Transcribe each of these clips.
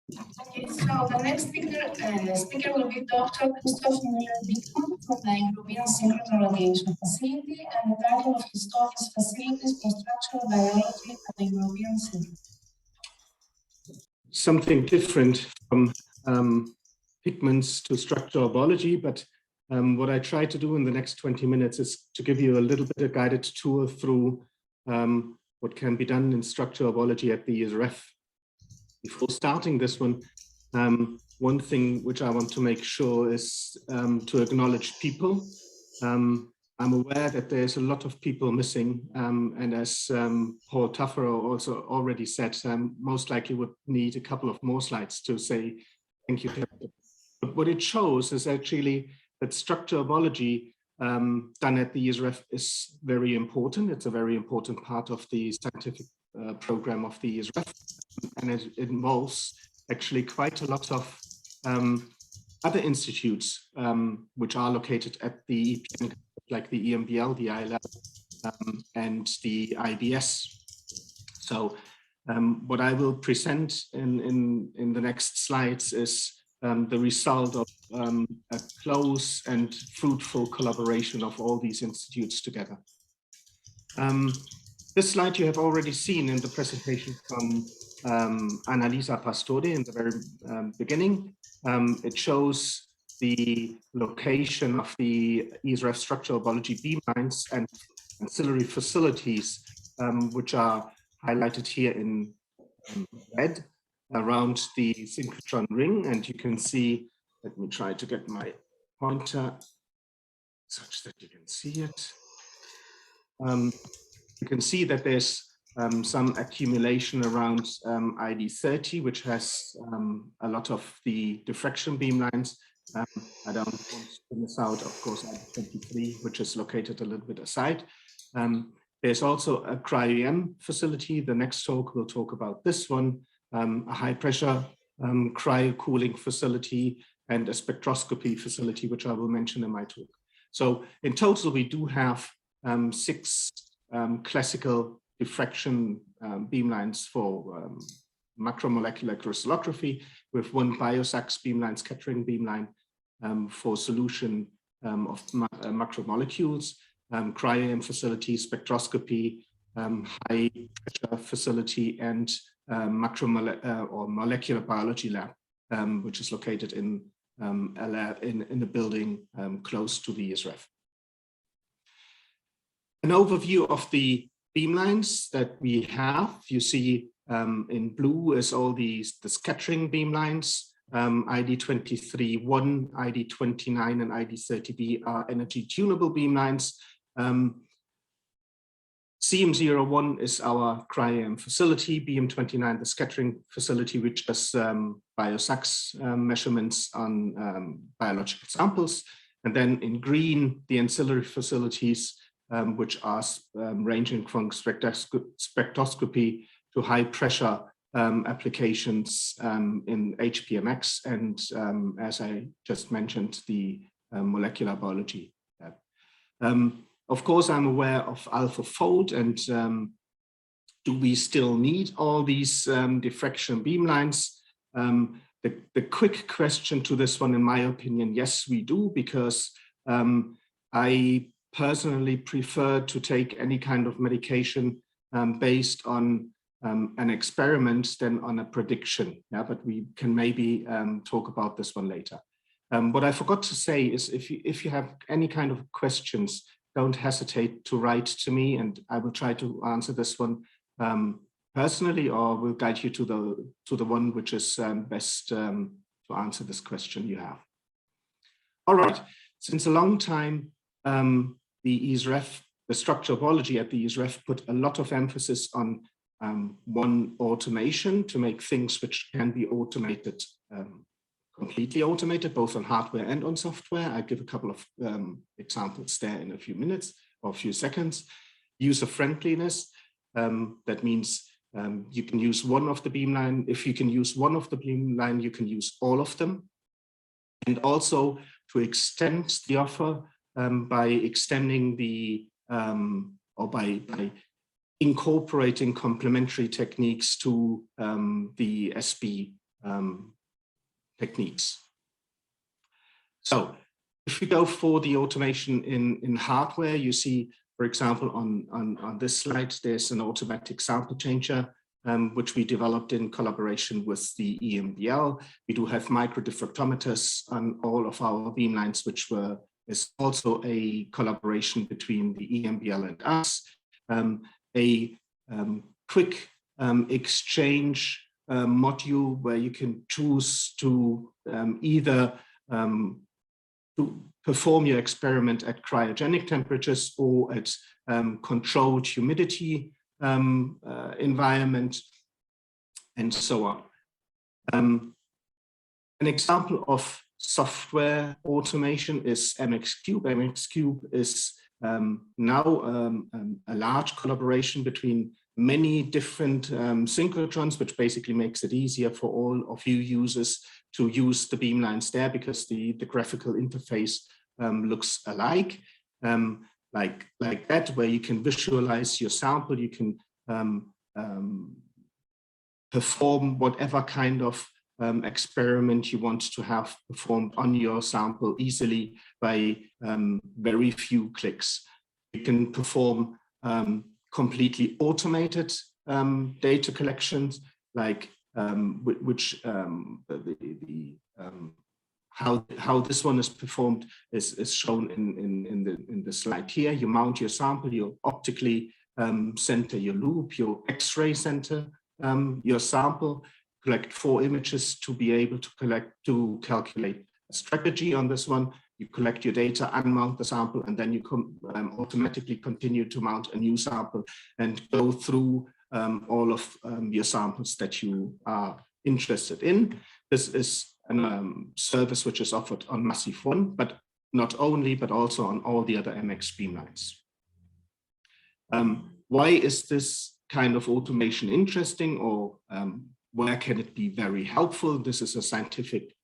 Okay, so the next speaker will be Dr. Crystallography from the European Synchrotron Radiation Facility, and the title of his talk is Facilities for Structural Biology at the European Synchrotron. Something different from pigments to structural biology, but what I try to do in the next 20 minutes is to give you a little bit of guided tour through what can be done in structural biology at the ESRF. Before starting this one thing which I want to make sure is to acknowledge people. I'm aware that there's a lot of people missing, and as Paul Tuffer also already said, most likely would need a couple of more slides to say thank you. But what it shows is actually that structural biology done at the ESRF is very important. It's a very important part of the scientific program of the ESRF, and it involves actually quite a lot of other institutes which are located at the EPN, like the EMBL, the ILL, and the IBS. So what I will present in the next slides is the result of a close and fruitful collaboration of all these institutes together. This slide you have already seen in the presentation from Annalisa Pastore in the very beginning. It shows the location of the ESRF structural biology beamlines and ancillary facilities, which are highlighted here in red around the synchrotron ring. And you can see, let me try to get my pointer such that you can see it. You can see that there's some accumulation around ID30, which has a lot of the diffraction beamlines. I don't want to miss out, of course, ID23, which is located a little bit aside. There's also a Cryom facility. The next talk will talk about this one, a high pressure cryo cooling facility and a spectroscopy facility, which I will mention in my talk. So in total, we do have 6 classical diffraction beamlines for macromolecular crystallography, with 1 Biosax Beamline scattering beamline for solution of macromolecules, Cryom facility, spectroscopy, high pressure facility, and molecular biology lab, which is located in a lab in a building close to the ESRF. An overview of the beamlines that we have, you see in blue is all the scattering beamlines. ID23-1, ID29, and ID30B are energy tunable beamlines. CM01 is our Cryom facility, BM29 the scattering facility, which does Biosacs measurements on biological samples. And then in green, the ancillary facilities, which are ranging from spectroscopy to high pressure applications in HPMX and, as I just mentioned, the molecular biology lab. Of course, I'm aware of AlphaFold, and do we still need all these diffraction beamlines? The quick question to this one, in my opinion, yes, we do, because I personally prefer to take any kind of medication based on an experiment than on a prediction. Yeah, but we can maybe talk about this one later. What I forgot to say is if you have any kind of questions, don't hesitate to write to me, and I will try to answer this one personally, or will guide you to the one which is best to answer this question you have. All right, since a long time, the ESRF, the structural biology at the ESRF put a lot of emphasis on one, automation, to make things which can be automated, completely automated, both on hardware and on software. I'll give a couple of examples there in a few minutes or a few seconds. Use of friendliness, that means you can use one of the beamline. If you can use one of the beamline, you can use all of them. And also to extend the offer by extending the, or by incorporating complementary techniques to the SB techniques. So if you go for the automation in hardware, you see, for example, on this slide, there's an automatic sample changer, which we developed in collaboration with the EMBL. We do have micro diffractometers on all of our beamlines, which is also a collaboration between the EMBL and us. A quick exchange module where you can choose to either to perform your experiment at cryogenic temperatures or at controlled humidity environment, and so on. An example of software automation is MXCube. MXCube is now a large collaboration between many different synchrotrons, which basically makes it easier for all of you users to use the beamlines there, because the graphical interface looks alike, like that, where you can visualize your sample, you can perform whatever kind of experiment you want to have performed on your sample easily by very few clicks. You can perform completely automated data collections, like how this one is performed is shown in the slide here. You mount your sample, you optically center your loop, your X-ray center your sample, collect 4 images to be able to calculate a strategy on this one. You collect your data, unmount the sample, and then you automatically continue to mount a new sample and go through all of your samples that you are interested in. This is a service which is offered on Massive 1, but not only, but also on all the other MX beamlines. Why is this kind of automation interesting, or where can it be very helpful? This is a scientific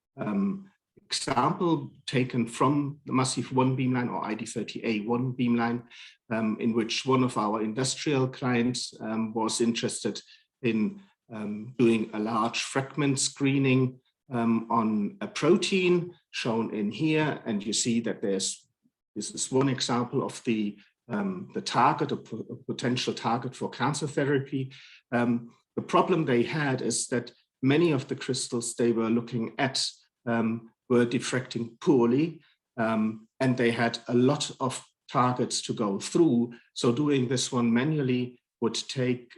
example taken from the Massive 1 beamline, or ID30A1 beamline, in which one of our industrial clients was interested in doing a large fragment screening on a protein shown in here. And you see that this is one example of the target, a potential target for cancer therapy. The problem they had is that many of the crystals they were looking at were diffracting poorly, and they had a lot of targets to go through. So doing this one manually would take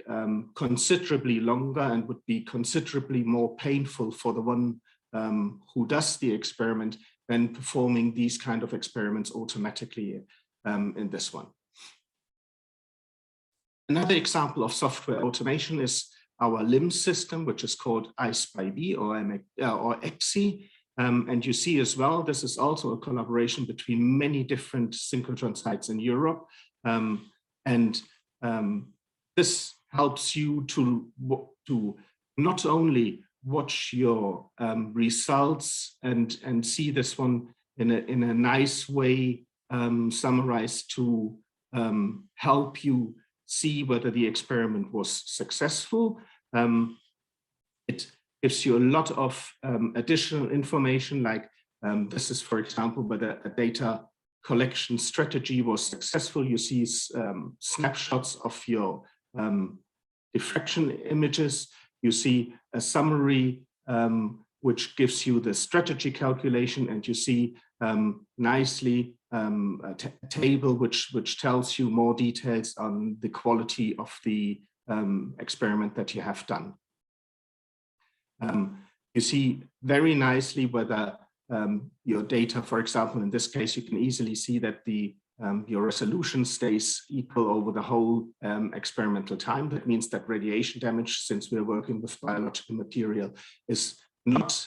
considerably longer and would be considerably more painful for the one who does the experiment than performing these kind of experiments automatically in this one. Another example of software automation is our LIMS system, which is called I/SPY-B or EXI. And you see as well, this is also a collaboration between many different synchrotron sites in Europe. This helps you to not only watch your results and see this one in a nice way summarized to help you see whether the experiment was successful. It gives you a lot of additional information, like this is, for example, whether a data collection strategy was successful. You see snapshots of your diffraction images. You see a summary which gives you the strategy calculation, and you see nicely a table which tells you more details on the quality of the experiment that you have done. You see very nicely whether your data, for example, in this case, you can easily see that your resolution stays equal over the whole experimental time. That means that radiation damage, since we're working with biological material, is not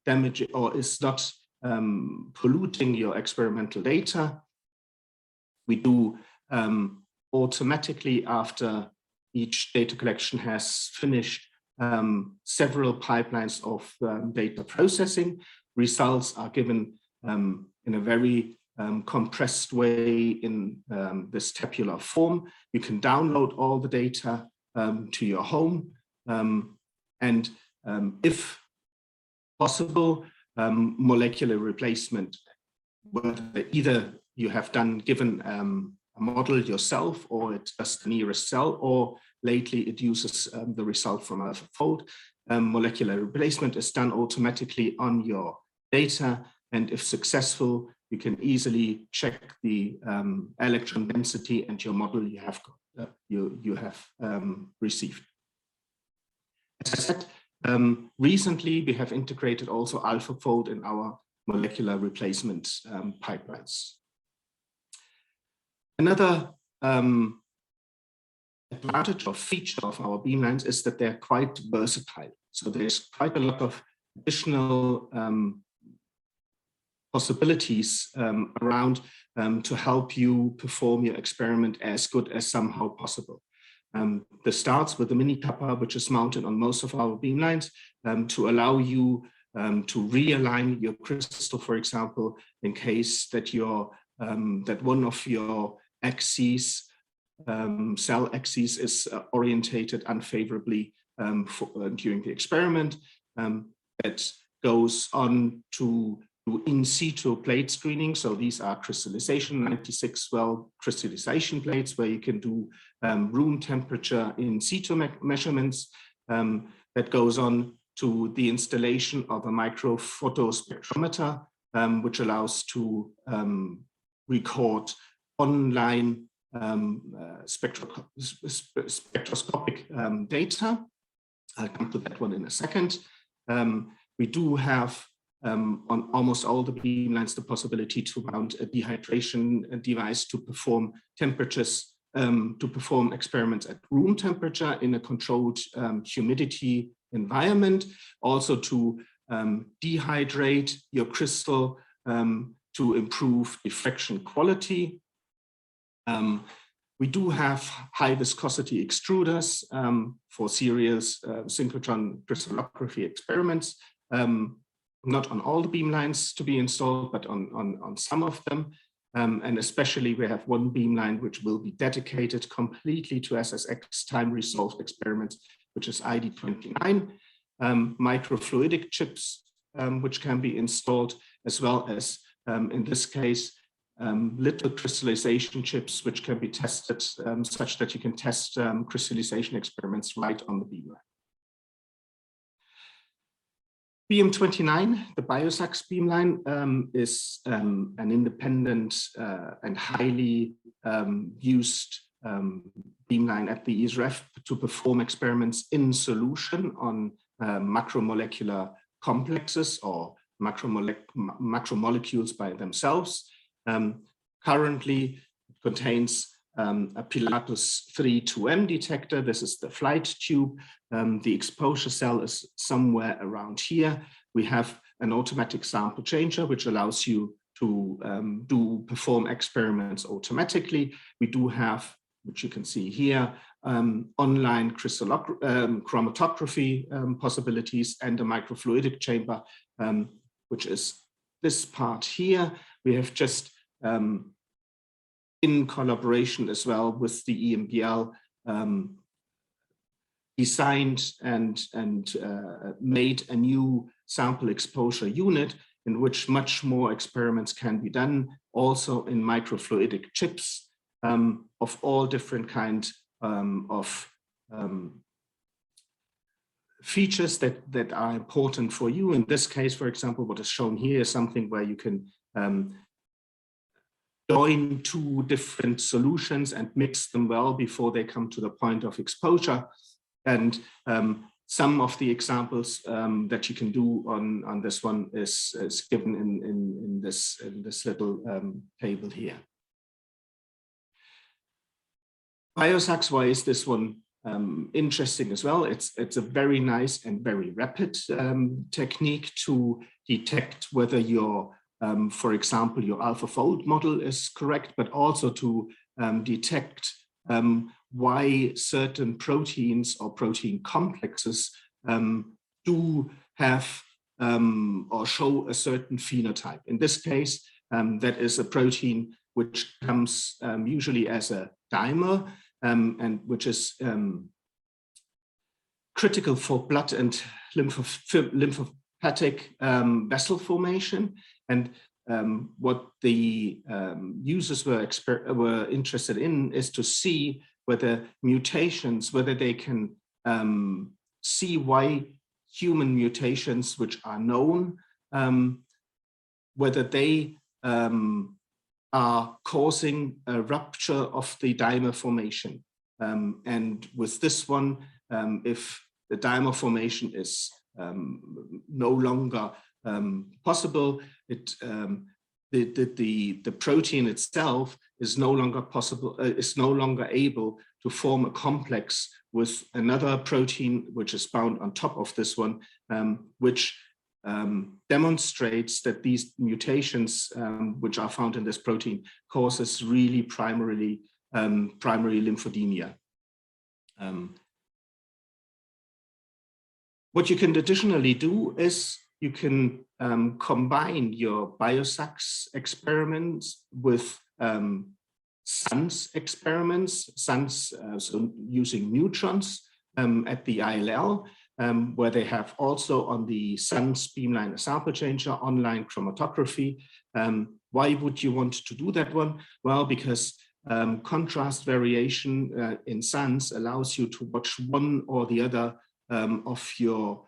damaging or is not polluting your experimental data. We do automatically, after each data collection has finished, several pipelines of data processing. Results are given in a very compressed way in this tabular form. You can download all the data to your home, and if possible, molecular replacement, whether either you have given a model yourself, or it's just the nearest cell, or lately it uses the result from AlphaFold. Molecular replacement is done automatically on your data, and if successful, you can easily check the electron density and your model you have received. As I said, recently we have integrated also AlphaFold in our molecular replacement pipelines. Another advantage or feature of our beamlines is that they're quite versatile. So there's quite a lot of additional possibilities around to help you perform your experiment as good as somehow possible. This starts with the mini kappa, which is mounted on most of our beamlines to allow you to realign your crystal, for example, in case that that one of your axes, cell axes, is orientated unfavorably during the experiment. That goes on to in situ plate screening. So these are crystallization, 96 well crystallization plates, where you can do room temperature in situ measurements. That goes on to the installation of a microphotospectrometer, which allows to record online spectroscopic data. I'll come to that one in a second. We do have on almost all the beamlines the possibility to mount a dehydration device to perform experiments at room temperature in a controlled humidity environment, also to dehydrate your crystal to improve diffraction quality. We do have high viscosity extruders for serious synchrotron crystallography experiments. Not on all the beamlines to be installed, but on some of them. And especially we have one beamline which will be dedicated completely to SSX time-resolved experiments, which is ID29, microfluidic chips, which can be installed, as well as, in this case, little crystallization chips, which can be tested such that you can test crystallization experiments right on the beamline. BM29, the Biosacs Beamline, is an independent and highly used beamline at the ESRF to perform experiments in solution on macromolecular complexes or macromolecules by themselves. Currently, it contains a Pilatus 3-2M detector. This is the flight tube. The exposure cell is somewhere around here. We have an automatic sample changer, which allows you to perform experiments automatically. We do have, which you can see here, online chromatography possibilities, and a microfluidic chamber, which is this part here. We have just in collaboration as well with the EMBL, designed and made a new sample exposure unit in which much more experiments can be done, also in microfluidic chips of all different kinds of features that are important for you. In this case, for example, what is shown here is something where you can join two different solutions and mix them well before they come to the point of exposure. And some of the examples that you can do on this one is given in this little table here. Biosacs, why is this one interesting as well? It's a very nice and very rapid technique to detect whether your for example, your AlphaFold model is correct, but also to detect why certain proteins or protein complexes do have or show a certain phenotype. In this case, that is a protein which comes usually as a dimer and which is critical for blood and lymphatic vessel formation. And what the users were interested in is to see whether mutations, whether they can see why human mutations, which are known, whether they are causing a rupture of the dimer formation. And with this one, if the dimer formation is no longer possible, the protein itself is no longer possible, is no longer able to form a complex with another protein which is bound on top of this one, which demonstrates that these mutations which are found in this protein causes really primary lymphedemia. What you can additionally do is you can combine your Biosacs experiments with SUNS experiments, SUNS, so using neutrons at the ILL, where they have also on the SUNS Beamline a sample changer online chromatography. Why would you want to do that one? Well, because contrast variation in SUNS allows you to watch one or the other of your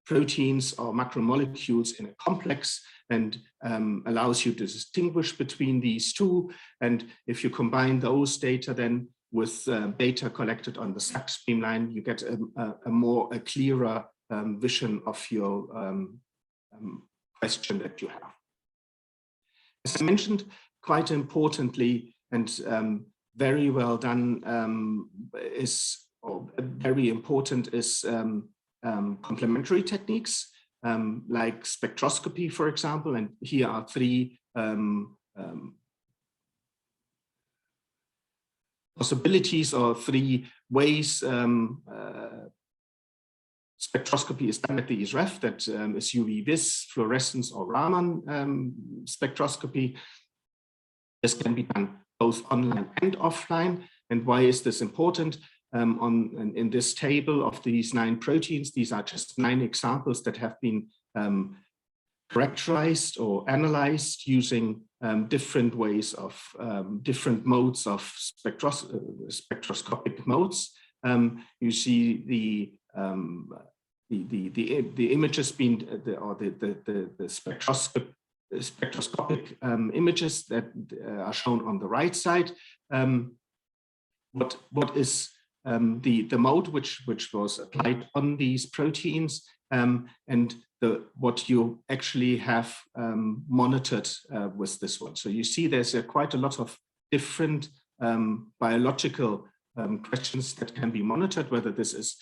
proteins or macromolecules in a complex, and allows you to distinguish between these two. And if you combine those data then with data collected on the Sax Beamline, you get a clearer vision of your question that you have. As I mentioned, quite importantly and very well done very important is complementary techniques like spectroscopy, for example. And here are three possibilities or three ways spectroscopy is done at the ESRF. That is UV vis, fluorescence, or Raman spectroscopy. This can be done both online and offline. And why is this important? In this table of these 9 proteins, these are just 9 examples that have been characterized or analyzed using different ways of different modes of spectroscopic modes. You see the images being the spectroscopic images that are shown on the right side. What is the mode which was applied on these proteins, and what you actually have monitored with this one. So you see there's quite a lot of different biological questions that can be monitored, whether this is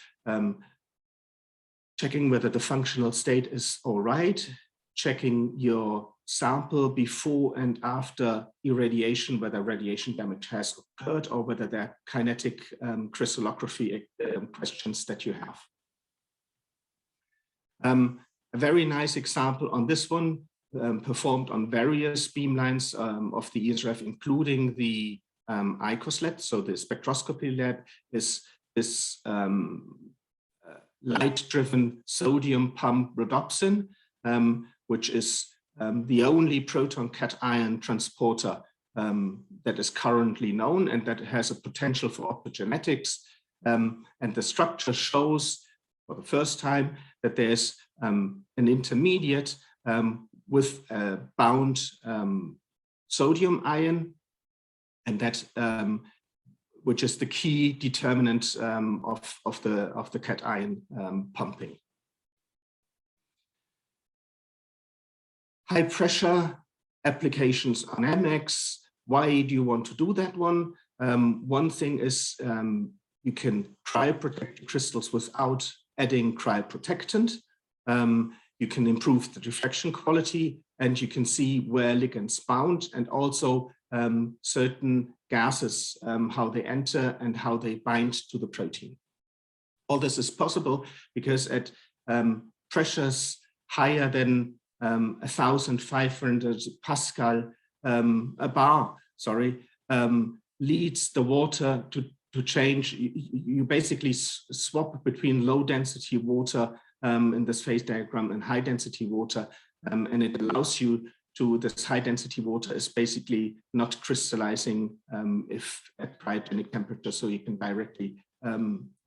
checking whether the functional state is all right, checking your sample before and after irradiation, whether radiation damage has occurred, or whether there are kinetic crystallography questions that you have. A very nice example on this one, performed on various beamlines of the ESRF, including the ICOS lab. So the spectroscopy lab is this light-driven sodium pump rhodopsin, which is the only proton cation transporter that is currently known, and that has a potential for optogenetics. And the structure shows for the first time that there's an intermediate with a bound sodium ion, and that which is the key determinant of the cation pumping. High pressure applications on MX. Why do you want to do that one? One thing is you can cryoprotect crystals without adding cryoprotectant. You can improve the diffraction quality, and you can see where ligands bound, and also certain gases, how they enter and how they bind to the protein. All this is possible because at pressures higher than 1,500 Pascal, a bar, sorry, leads the water to change, you basically swap between low density water in this phase diagram and high density water, and it allows you to, this high density water is basically not crystallizing if at cryogenic temperature, so you can directly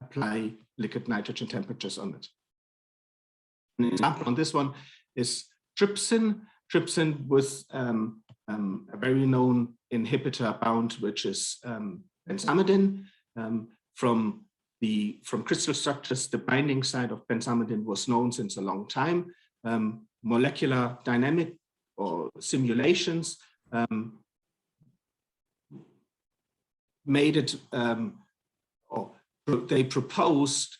apply liquid nitrogen temperatures on it. An example on this one is trypsin. Trypsin with a very known inhibitor bound, which is benzamidine. From crystal structures, the binding site of benzamidine was known since a long time. Molecular dynamic or simulations made it, or they proposed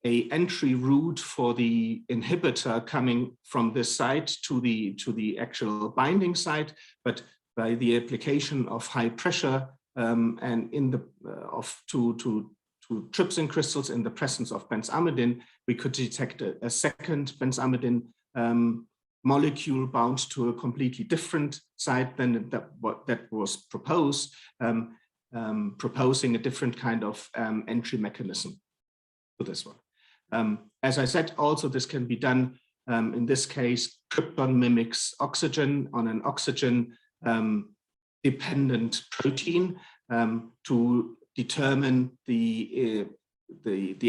a entry route for the inhibitor coming from this site to the actual binding site, but by the application of high pressure and in the to trypsin crystals in the presence of benzamidine, we could detect a second benzamidine molecule bound to a completely different site than that was proposed, proposing a different kind of entry mechanism to this one. As I said, also this can be done, in this case, krypton mimics oxygen on an oxygen dependent protein to determine the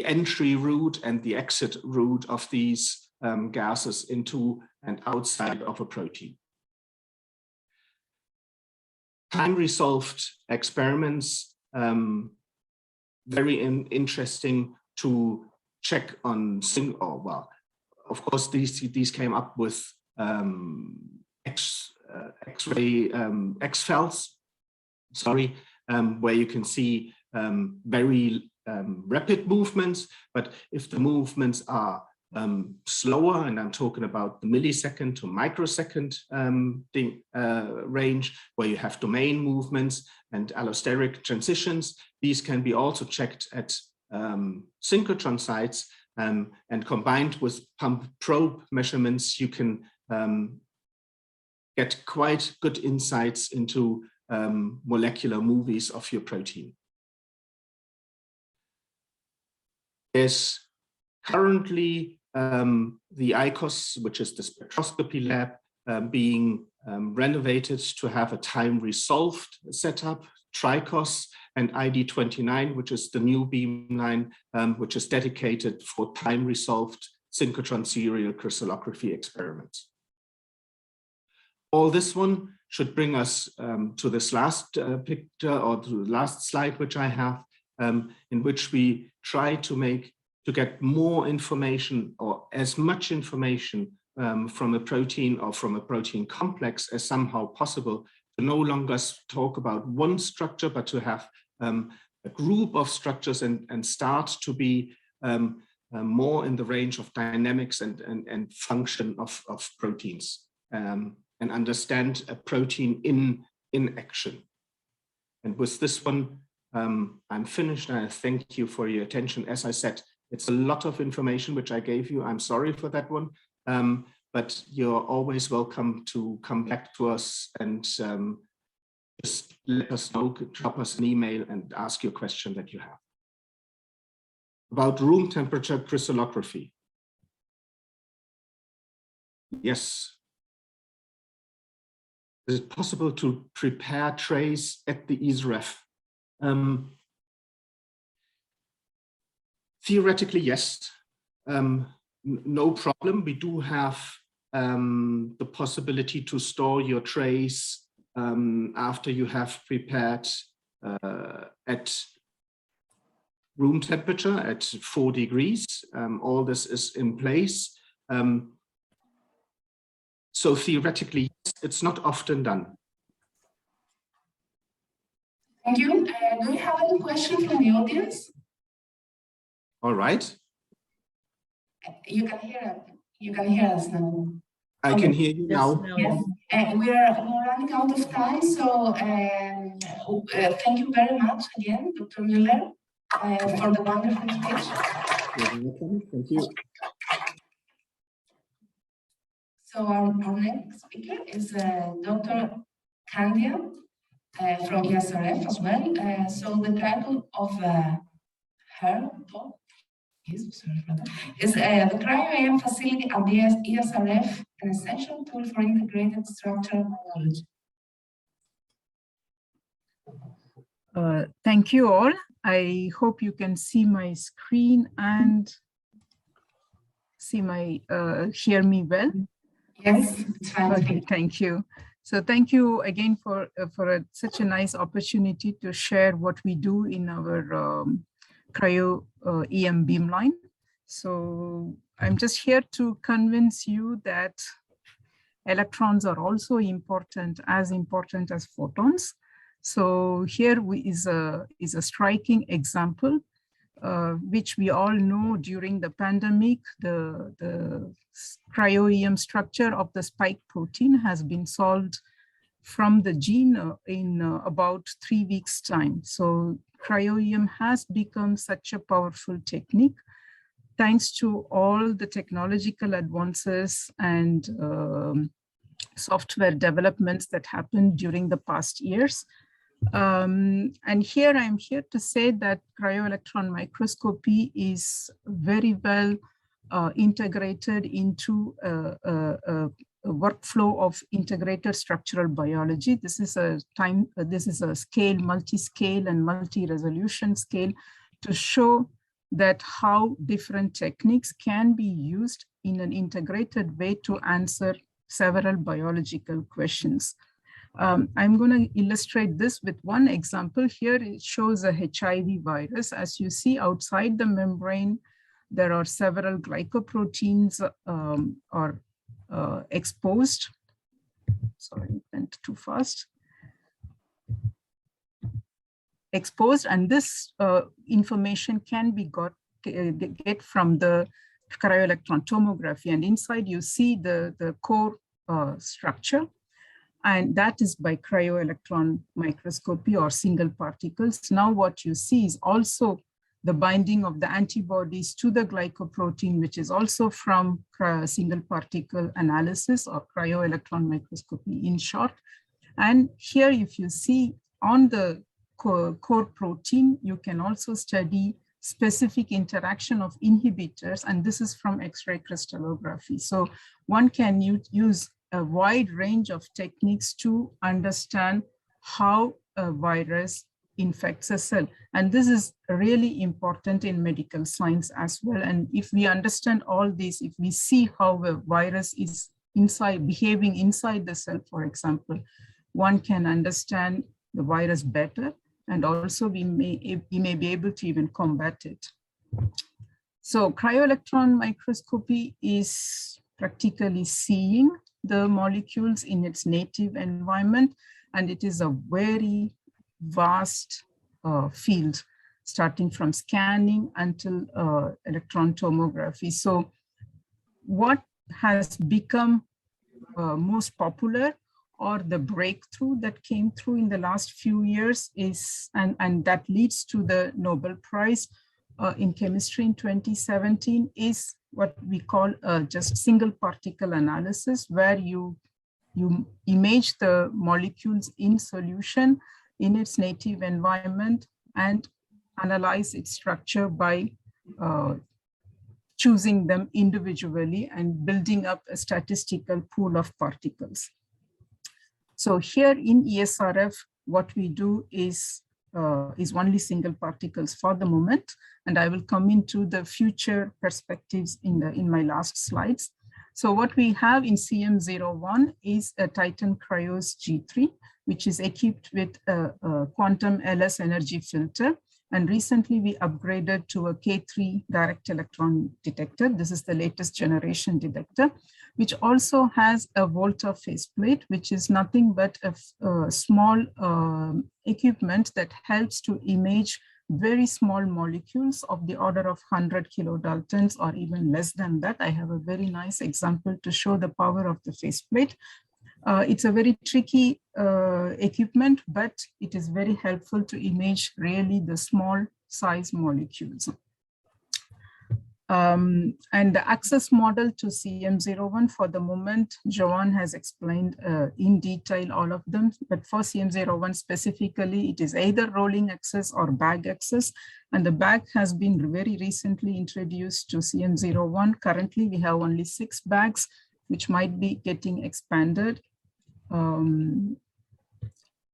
entry route and the exit route of these gases into and outside of a protein. Time-resolved experiments, very interesting to check on of course these came up with X-ray X-fells, sorry, where you can see very rapid movements, but if the movements are slower, and I'm talking about the millisecond to microsecond range, where you have domain movements and allosteric transitions, these can be also checked at synchrotron sites, and combined with pump probe measurements, you can get quite good insights into molecular movies of your protein. There's currently the ICOS, which is the spectroscopy lab, being renovated to have a time-resolved setup, TRICOS, and ID29, which is the new beamline, which is dedicated for time-resolved synchrotron serial crystallography experiments. All this one should bring us to this last picture, or to the last slide, which I have, in which we try to get more information, or as much information from a protein or from a protein complex as somehow possible, to no longer talk about one structure, but to have a group of structures and start to be more in the range of dynamics and function of proteins, and understand a protein in action. And with this one, I'm finished, and I thank you for your attention. As I said, it's a lot of information which I gave you. I'm sorry for that one, but you're always welcome to come back to us and just let us know, drop us an email and ask your question that you have. About room temperature crystallography. Yes. Is it possible to prepare trays at the ESRF? Theoretically, yes. No problem. We do have the possibility to store your trays after you have prepared at room temperature at 4 degrees. All this is in place. So theoretically, yes, it's not often done. Thank you. Do you have any questions from the audience? All right. You can hear us now. I can hear you now. Yes, we're running out of time, so thank you very much again, Dr. Müller, for the wonderful speech. You're welcome. Thank you. So our next speaker is Dr. Kandia. from ESRF as well. So the title of her talk is the Cryo-AM facility at the ESRF, an essential tool for integrated structural biology. Thank you all. I hope you can see my screen and see my hear me well. Yes, it's fine. Okay, thank you. So thank you again for such a nice opportunity to share what we do in our cryo-EM beamline. So I'm just here to convince you that electrons are also important as photons. So here is a striking example, which we all know during the pandemic, the cryo-EM structure of the spike protein has been solved from the gene in about 3 weeks' time. So cryo-EM has become such a powerful technique thanks to all the technological advances and software developments that happened during the past years. And here I'm here to say that cryo-electron microscopy is very well integrated into a workflow of integrated structural biology. This is a scale, multi-scale and multi-resolution scale to show that how different techniques can be used in an integrated way to answer several biological questions. I'm going to illustrate this with one example. Here it shows a HIV virus. As you see outside the membrane, there are several glycoproteins are exposed. Sorry, it went too fast. Exposed, and this information can be get from the cryo-electron tomography. And inside you see the core structure. And that is by cryo-electron microscopy or single particles. Now what you see is also the binding of the antibodies to the glycoprotein, which is also from single particle analysis or cryo-electron microscopy in short. And here if you see on the core protein, you can also study specific interaction of inhibitors, and this is from X-ray crystallography. So one can use a wide range of techniques to understand how a virus infects a cell. And this is really important in medical science as well. And if we understand all this, if we see how a virus is behaving inside the cell, for example, one can understand the virus better, and also we may be able to even combat it. So cryo-electron microscopy is practically seeing the molecules in its native environment, and it is a very vast field, starting from scanning until electron tomography. So what has become most popular, or the breakthrough that came through in the last few years is, and that leads to the Nobel Prize in chemistry in 2017, is what we call just single particle analysis, where you image the molecules in solution in its native environment and analyze its structure by choosing them individually and building up a statistical pool of particles. So here in ESRF, what we do is only single particles for the moment, and I will come into the future perspectives in my last slides. So what we have in CM01 is a Titan Cryos G3, which is equipped with a quantum LS energy filter. And recently we upgraded to a K3 direct electron detector. This is the latest generation detector, which also has a Volta faceplate, which is nothing but a small equipment that helps to image very small molecules of the order of 100 kilodaltons or even less than that. I have a very nice example to show the power of the faceplate. It's a very tricky equipment, but it is very helpful to image really the small size molecules. And the access model to CM01 for the moment, Joanne has explained in detail all of them, but for CM01 specifically, it is either rolling access or bag access. And the bag has been very recently introduced to CM01. Currently, we have only 6 bags, which might be getting expanded.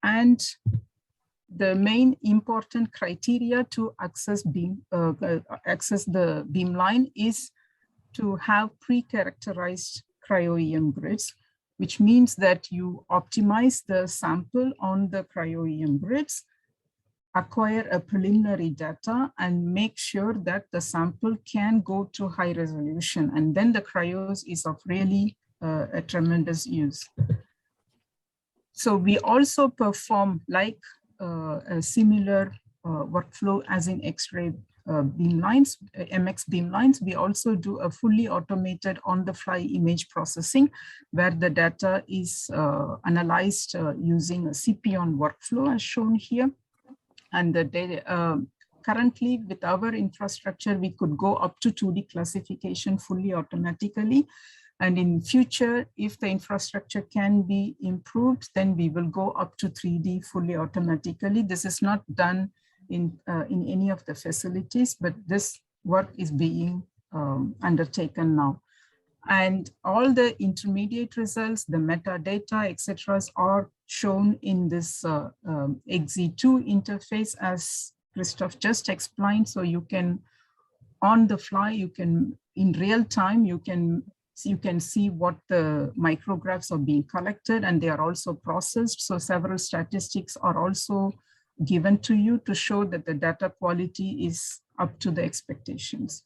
And the main important criteria to access the beamline is to have pre-characterized cryo-EM grids, which means that you optimize the sample on the cryo-EM grids, acquire a preliminary data, and make sure that the sample can go to high resolution. And then the cryos is of really a tremendous use. So we also perform like a similar workflow as in X-ray beamlines, MX beamlines. We also do a fully automated on-the-fly image processing where the data is analyzed using a CPON workflow as shown here. And the data, currently with our infrastructure, we could go up to 2D classification fully automatically. And in future, if the infrastructure can be improved, then we will go up to 3D fully automatically. This is not done in any of the facilities, but this work is being undertaken now. And all the intermediate results, the metadata, etc., are shown in this XZ2 interface, as Christoph just explained. So you can, on the fly, you can, in real time, you can see what the micrographs are being collected, and they are also processed. So several statistics are also given to you to show that the data quality is up to the expectations.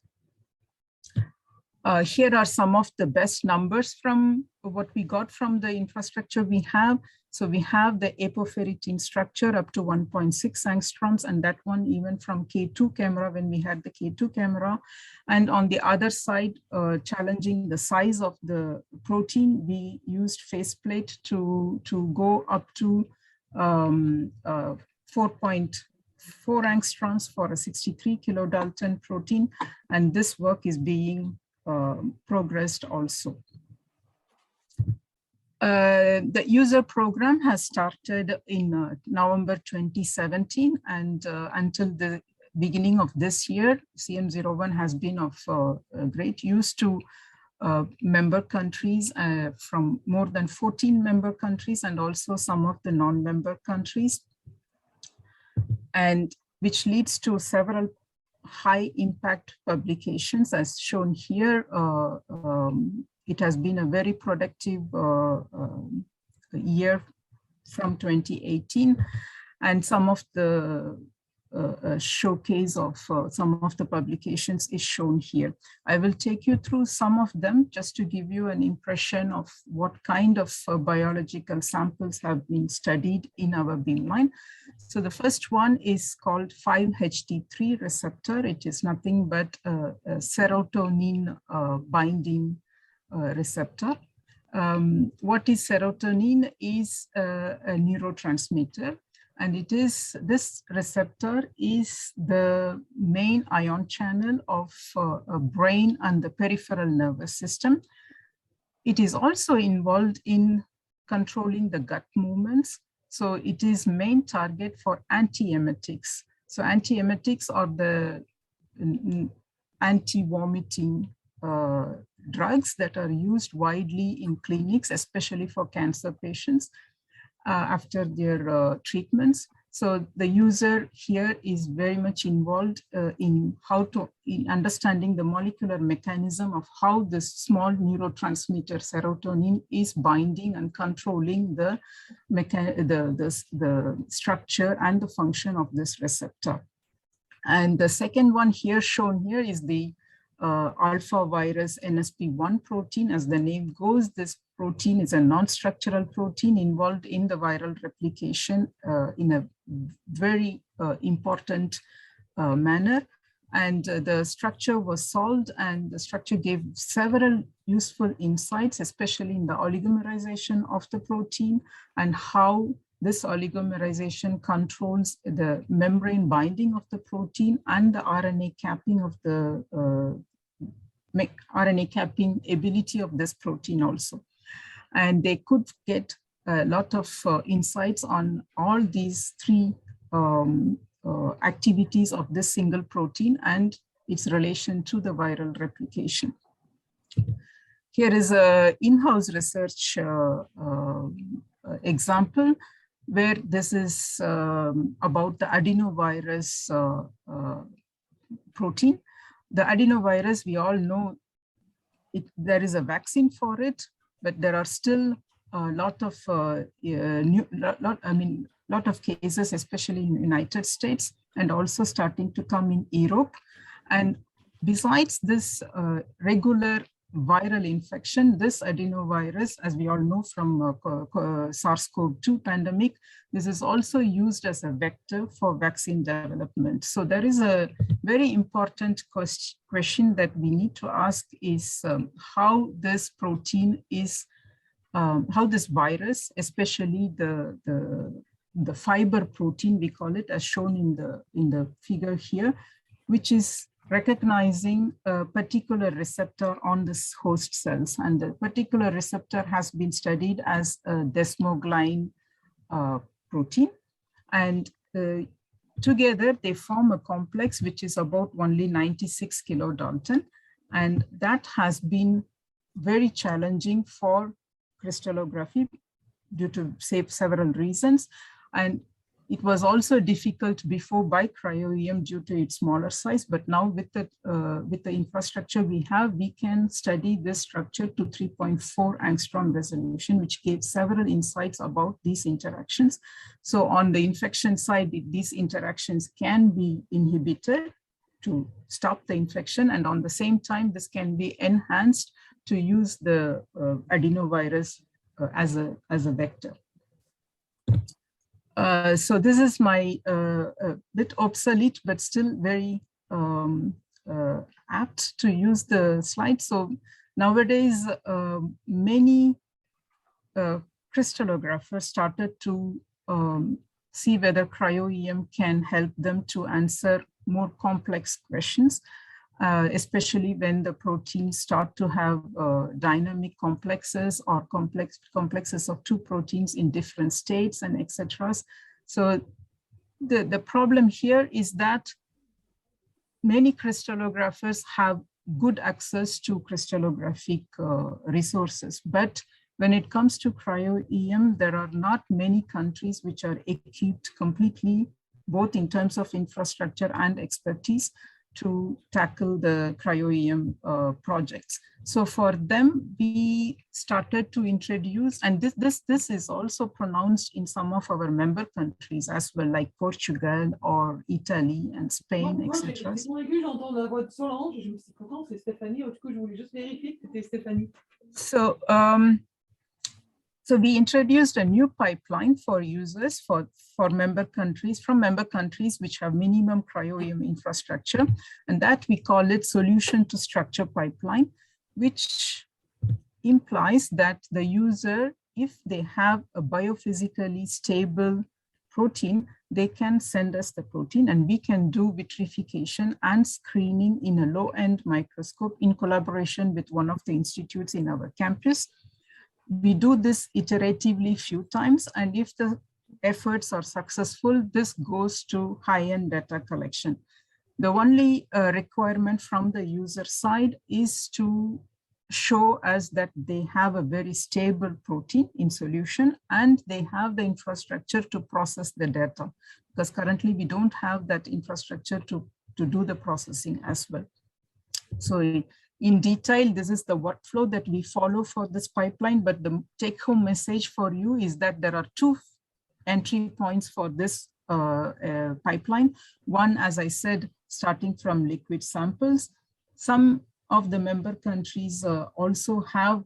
Here are some of the best numbers from what we got from the infrastructure we have. So we have the apoferritin structure up to 1.6 angstroms, and that one even from K2 camera when we had the K2 camera. And on the other side, challenging the size of the protein, we used faceplate to go up to 4.4 angstroms for a 63 kilodalton protein. And this work is being progressed also. The user program has started in November 2017, and until the beginning of this year, CM01 has been of great use to member countries from more than 14 member countries and also some of the non-member countries, and which leads to several high impact publications as shown here. It has been a very productive year from 2018, and some of the showcase of some of the publications is shown here. I will take you through some of them just to give you an impression of what kind of biological samples have been studied in our beamline. So the first one is called 5-HT3 receptor. It is nothing but a serotonin binding receptor. What is serotonin is a neurotransmitter, and it is, this receptor is the main ion channel of a brain and the peripheral nervous system. It is also involved in controlling the gut movements. So it is main target for antiemetics. So antiemetics are the anti-vomiting drugs that are used widely in clinics, especially for cancer patients after their treatments. So the user here is very much involved in understanding the molecular mechanism of how this small neurotransmitter serotonin is binding and controlling the structure and the function of this receptor. And the second one here shown here is the alpha virus NSP1 protein. As the name goes, this protein is a non-structural protein involved in the viral replication in a very important manner. And the structure was solved, and the structure gave several useful insights, especially in the oligomerization of the protein and how this oligomerization controls the membrane binding of the protein and the RNA capping of the RNA capping ability of this protein also. And they could get a lot of insights on all these three activities of this single protein and its relation to the viral replication. Here is an in-house research example where this is about the adenovirus protein. The adenovirus, we all know there is a vaccine for it, but there are still a lot of lot of cases, especially in the United States, and also starting to come in Europe. And besides this regular viral infection, this adenovirus, as we all know from SARS-CoV-2 pandemic, this is also used as a vector for vaccine development. So there is a very important question that we need to ask is how this protein is, how this virus, especially the fiber protein, we call it, as shown in the figure here, which is recognizing a particular receptor on this host cells. And the particular receptor has been studied as a desmoglein protein. And together they form a complex which is about only 96 kilodalton. And that has been very challenging for crystallography due to several reasons. And it was also difficult before by cryo-EM due to its smaller size, but now with the infrastructure we have, we can study this structure to 3.4 angstrom resolution, which gave several insights about these interactions. So on the infection side, these interactions can be inhibited to stop the infection, and on the same time, this can be enhanced to use the adenovirus as a vector. So this is my bit obsolete, but still very apt to use the slide. So nowadays, many crystallographers started to see whether cryo-EM can help them to answer more complex questions, especially when the proteins start to have dynamic complexes or complexes of two proteins in different states and etc. So the problem here is that many crystallographers have good access to crystallographic resources, but when it comes to cryo-EM, there are not many countries which are equipped completely, both in terms of infrastructure and expertise, to tackle the cryo-EM projects. So for them, we started to introduce, and this is also pronounced in some of our member countries as well, like Portugal or Italy and Spain, etc. So we introduced a new pipeline for users for member countries, from member countries which have minimum cryo-EM infrastructure, and that we call it solution to structure pipeline, which implies that the user, if they have a biophysically stable protein, they can send us the protein and we can do vitrification and screening in a low-end microscope in collaboration with one of the institutes in our campus. We do this iteratively few times, and if the efforts are successful, this goes to high-end data collection. The only requirement from the user side is to show us that they have a very stable protein in solution and they have the infrastructure to process the data, because currently we don't have that infrastructure to do the processing as well. So in detail, this is the workflow that we follow for this pipeline, but the take-home message for you is that there are two entry points for this pipeline. One, as I said, starting from liquid samples. Some of the member countries also have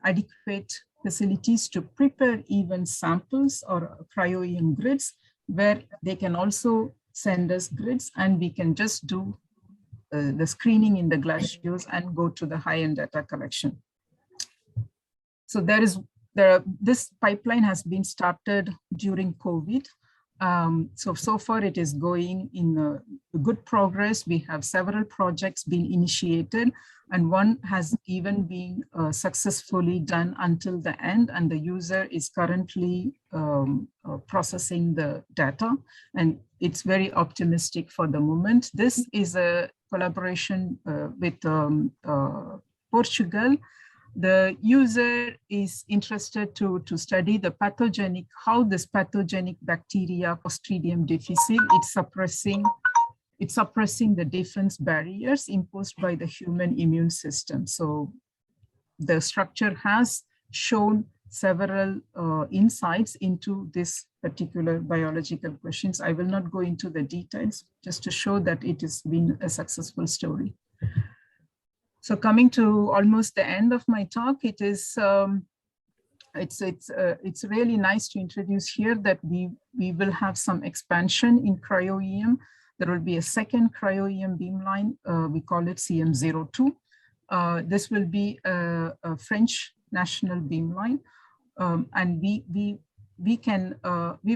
adequate facilities to prepare even samples or cryo-EM grids, where they can also send us grids and we can just do the screening in the GrSUN and go to the high-end data collection. So this pipeline has been started during COVID, So far it is going in good progress. We have several projects being initiated, and one has even been successfully done until the end, and the user is currently processing the data, and it's very optimistic for the moment. This is a collaboration with Portugal. The user is interested to study the pathogenic, how this pathogenic bacteria, Clostridium difficile, it's suppressing the defense barriers imposed by the human immune system. So the structure has shown several insights into this particular biological questions. I will not go into the details, just to show that it has been a successful story. So coming to almost the end of my talk, it is it's really nice to introduce here that we will have some expansion in cryo-EM. There will be a second cryo-EM beamline. We call it CM02. This will be a French national beamline, and we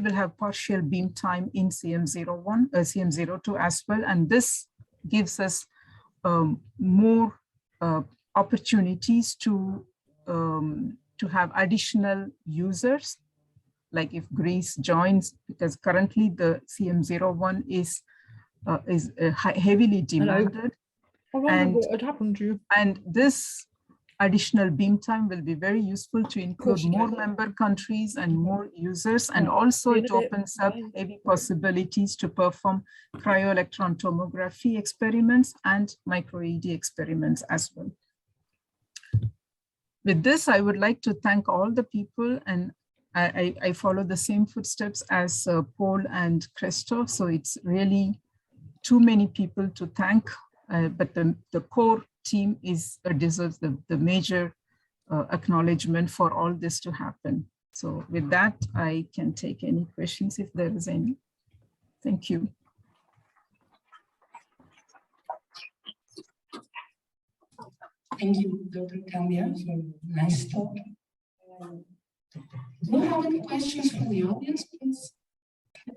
will have partial beam time in CM01, CM02 as well, and this gives us more opportunities to have additional users, like if Greece joins, because currently the CM01 is heavily demanded. I wonder what had happened to you. And this additional beam time will be very useful to include more member countries and more users, and also it opens up heavy possibilities to perform cryo-electron tomography experiments and micro-ED experiments as well. With this, I would like to thank all the people, and I follow the same footsteps as Paul and Christoph, so it's really too many people to thank, but the core team deserves the major acknowledgement for all this to happen. So with that, I can take any questions if there is any. Thank you. Thank you, Dr. Cambia, for a nice talk. Do you have any questions from the audience, please?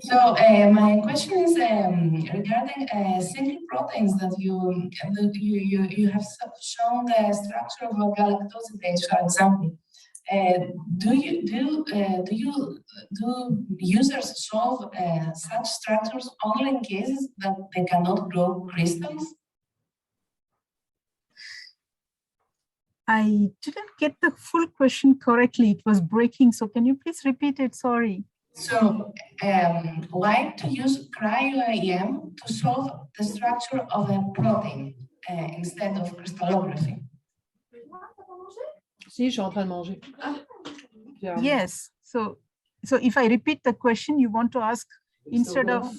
So my question is regarding sync proteins that you have shown the structure of galactosidase, for example. Do users solve such structures only in cases that they cannot grow crystals? I didn't get the full question correctly. It was breaking. So can you please repeat it? Sorry. So why to use cryo-EM to solve the structure of a protein instead of crystallography? Si, je suis en train de manger. Yes. So if I repeat the question, you want to ask instead of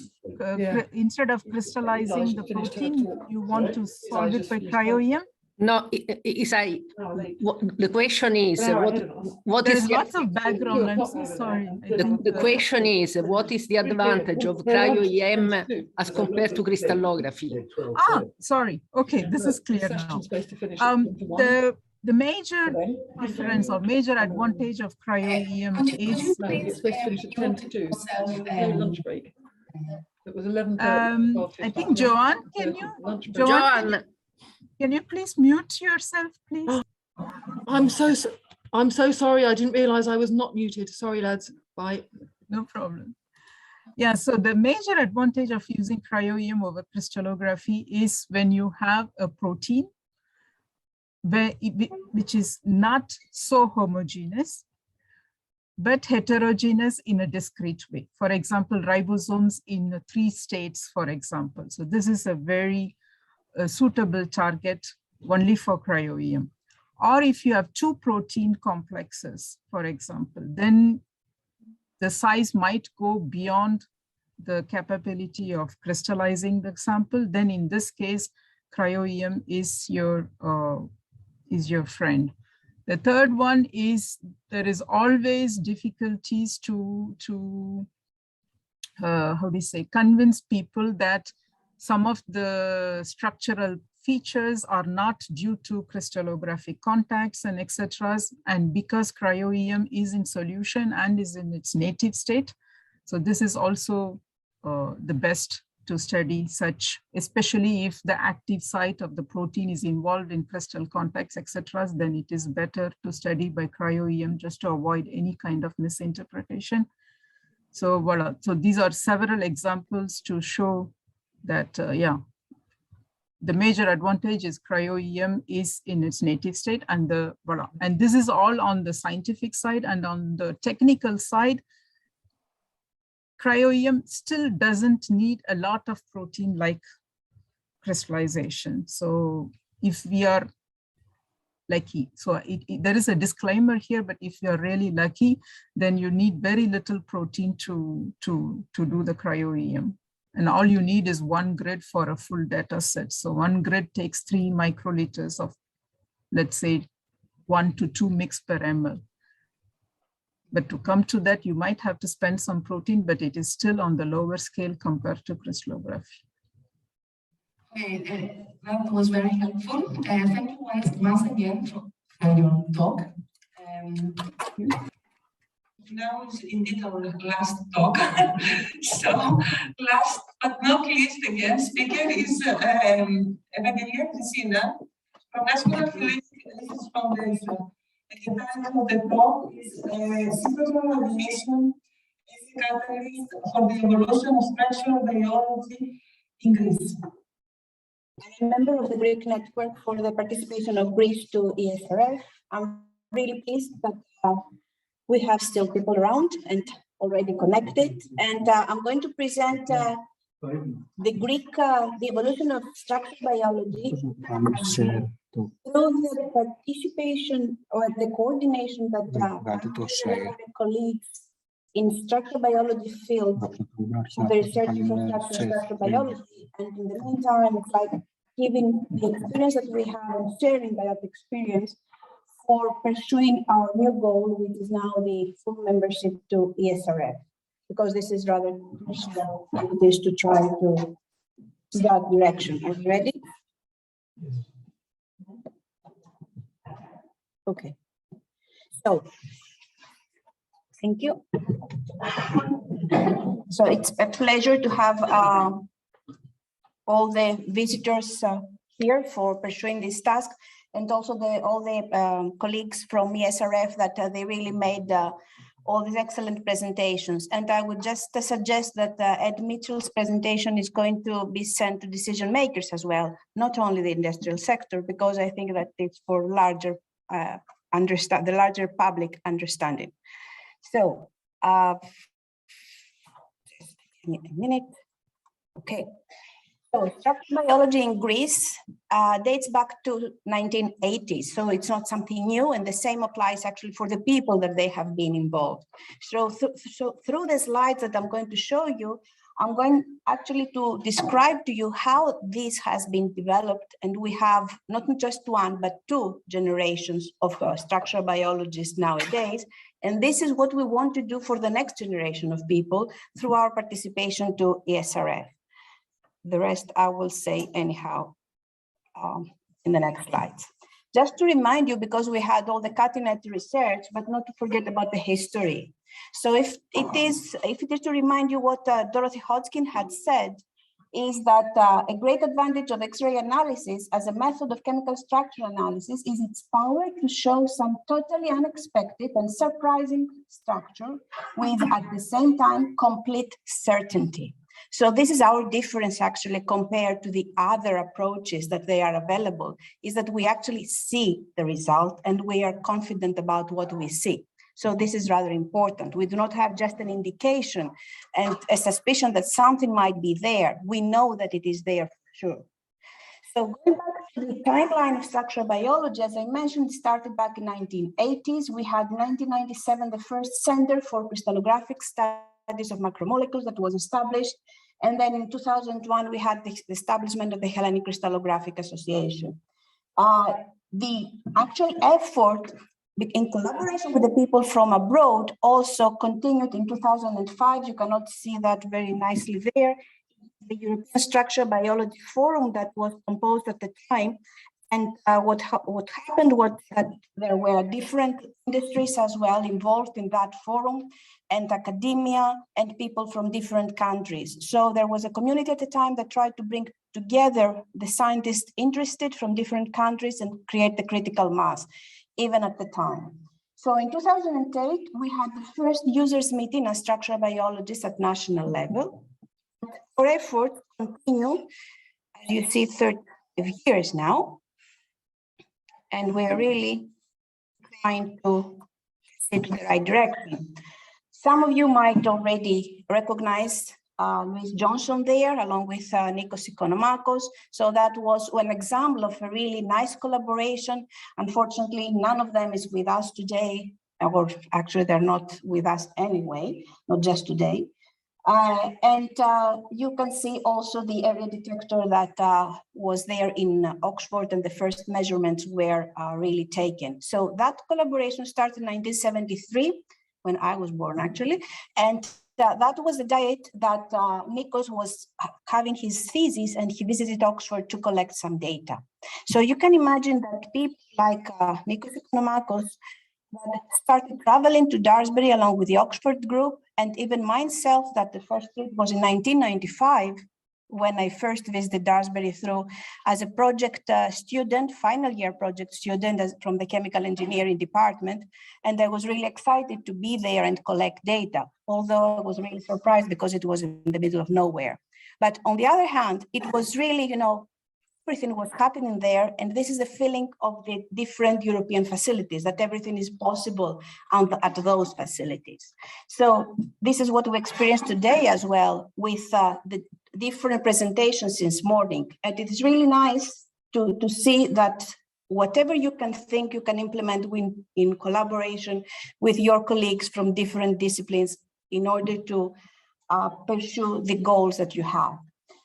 crystallizing the protein, you want to solve it by cryo-EM? No, the question is what There's is lots of background. I'm so sorry. The question is what is the advantage of cryo-EM as compared to crystallography? Ah, sorry. Okay, this is clear now. The major difference or major advantage of cryo-EM is It's supposed to finish at 10 to 2. No lunch break. It was 11:30. I think Joanne, can you please mute yourself, please? I'm so sorry. I didn't realize I was not muted. Sorry, lads. Bye. No problem. Yeah, so the major advantage of using cryo-EM over crystallography is when you have a protein which is not so homogeneous, but heterogeneous in a discrete way. For example, ribosomes in 3 states, for example. So this is a very suitable target only for cryo-EM. Or if you have 2 protein complexes, for example, then the size might go beyond the capability of crystallizing the sample. Then in this case, cryo-EM is your friend. The third one is there is always difficulties to convince people that some of the structural features are not due to crystallographic contacts and etc. And because cryo-EM is in solution and is in its native state, So this is also the best to study such, especially if the active site of the protein is involved in crystal contacts, etc., then it is better to study by cryo-EM just to avoid any kind of misinterpretation. So voila, so these are several examples to show that, yeah, the major advantage is cryo-EM is in its native state, and voila. And this is all on the scientific side. And on the technical side, cryo-EM still doesn't need a lot of protein like crystallization. So if we are lucky, so there is a disclaimer here, but if you are really lucky, then you need very little protein to do the cryo-EM. And all you need is 1 grid for a full data set. So 1 grid takes 3 microliters of, let's say, 1 to 2 mg per ml. But to come to that, you might have to spend some protein, but it is still on the lower scale compared to crystallography. Okay, that was very helpful. Thank you once again for your talk. Now is indeed our last talk. So, last but not least, the guest speaker is Evangelia Cristina from National Relations Foundation. The title of the talk is Synchrotron Radiation is a catalyst for the evolution of structural biology in Greece. I'm a member of the Greek network for the participation of Greece to ESRF. I'm really pleased that we have still people around and already connected. And I'm going to present the evolution of structural biology through the participation or the coordination that colleagues in structural biology field, the research for structural biology. And in the meantime, it's like giving the experience that we have and sharing that experience for pursuing our new goal, which is now the full membership to ESRF, because this is rather crucial activities to try to that direction. Are you ready? Okay. So, thank you. So it's a pleasure to have all the visitors here for pursuing this task, and also all the colleagues from ESRF that they really made all these excellent presentations. And I would just suggest that Ed Mitchell's presentation is going to be sent to decision makers as well, not only the industrial sector, because I think that it's for larger the larger public understanding. So just give me a minute. Okay. So structural biology in Greece dates back to 1980s, so it's not something new, and the same applies actually for the people that they have been involved. So through the slides that I'm going to show you, I'm going actually to describe to you how this has been developed, and we have not just 1 but 2 generations of structural biologists nowadays, and this is what we want to do for the next generation of people through our participation to ESRF. The rest I will say anyhow in the next slides. Just to remind you, because we had all the cutting-edge research, but not to forget about the history. So if it is to remind you what Dorothy Hodgkin had said, is that a great advantage of X-ray analysis as a method of chemical structure analysis is its power to show some totally unexpected and surprising structure with, at the same time, complete certainty. So this is our difference actually compared to the other approaches that they are available, is that we actually see the result and we are confident about what we see. So this is rather important. We do not have just an indication and a suspicion that something might be there. We know that it is there for sure. So going back to the timeline of structural biology, as I mentioned, started back in 1980s. We had 1997, the first Center for Crystallographic Studies of Macromolecules that was established. And then in 2001, we had the establishment of the Hellenic Crystallographic Association. The actual effort in collaboration with the people from abroad also continued in 2005. You cannot see that very nicely there. The European Structural Biology Forum that was composed at the time. And what happened was that there were different industries as well involved in that forum. and academia and people from different countries. So there was a community at the time that tried to bring together the scientists interested from different countries and create the critical mass, even at the time. So in 2008, we had the first users meeting as structural biologists at national level. Our efforts continue, as you see, 30 years now. And we're really trying to in the right direction. Some of you might already recognize Louise Johnson there, along with Nikos Ikonomakos. So that was an example of a really nice collaboration. Unfortunately, none of them is with us today, or actually they're not with us anyway, not just today. You can see also the area detector that was there in Oxford, and the first measurements were really taken. So that collaboration started in 1973, when I was born actually, and that was the date that Nikos was having his thesis, and he visited Oxford to collect some data. So you can imagine that people like Nikos Ikonomakos started traveling to Daresbury along with the Oxford group, and even myself, that the first trip was in 1995, when I first visited Daresbury through as a project student, final year project student from the chemical engineering department. And I was really excited to be there and collect data, although I was really surprised because it was in the middle of nowhere. But on the other hand, it was really, everything was happening there. And this is the feeling of the different European facilities, that everything is possible at those facilities. So this is what we experienced today as well, with the different presentations since morning. And it is really nice to see that whatever you can think you can implement in collaboration with your colleagues from different disciplines in order to pursue the goals that you have.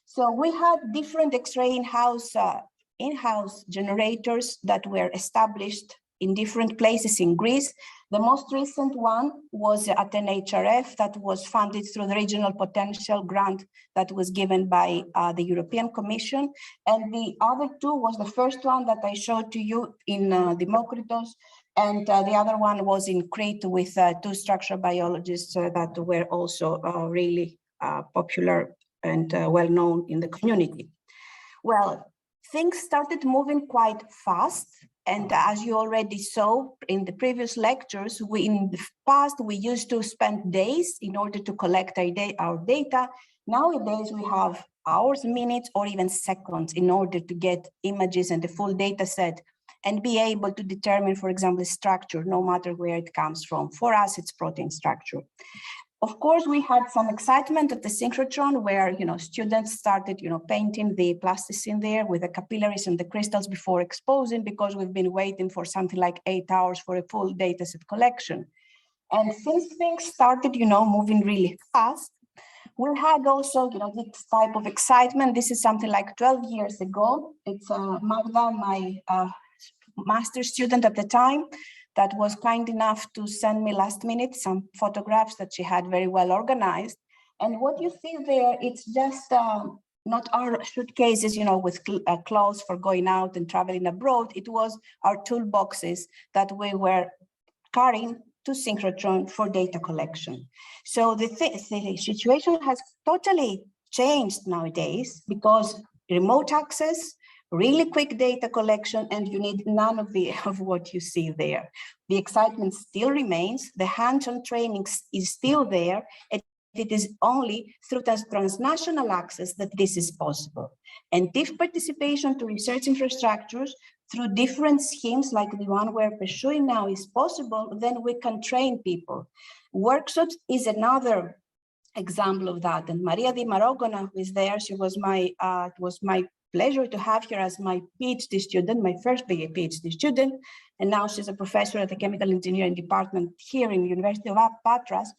So we had different X-ray in-house generators that were established in different places in Greece. The most recent one was at NHRF that was funded through the Regional Potential Grant that was given by the European Commission. And the other two was the first one that I showed to you in Demokritos, and the other one was in Crete with two structural biologists that were also really popular and well-known in the community. Well, things started moving quite fast. And as you already saw in the previous lectures, in the past, we used to spend days in order to collect our data. Nowadays, we have hours, minutes, or even seconds in order to get images and the full data set and be able to determine, for example, structure, no matter where it comes from. For us, it's protein structure. Of course, we had some excitement at the synchrotron where, students started, painting the plasticine there with the capillaries and the crystals before exposing, because we've been waiting for something like 8 hours for a full dataset collection. And since things started, moving really fast, we had also, this type of excitement. This is something like 12 years ago. It's Magda, my master's student at the time, that was kind enough to send me last minute some photographs that she had very well organized. And what you see there, it's just not our suitcases, with clothes for going out and traveling abroad. It was our toolboxes that we were carrying to synchrotron for data collection. So the situation has totally changed nowadays, because remote access, really quick data collection, and you need none of what you see there. The excitement still remains, the hands-on training is still there, and it is only through transnational access that this is possible. And if participation to research infrastructures through different schemes like the one we're pursuing now is possible, then we can train people. Workshops is another example of that. And Maria Di Marogona, who is there, it was my pleasure to have her as my PhD student, my first PhD student, and now she's a professor at the Chemical Engineering Department here in the University of Patras.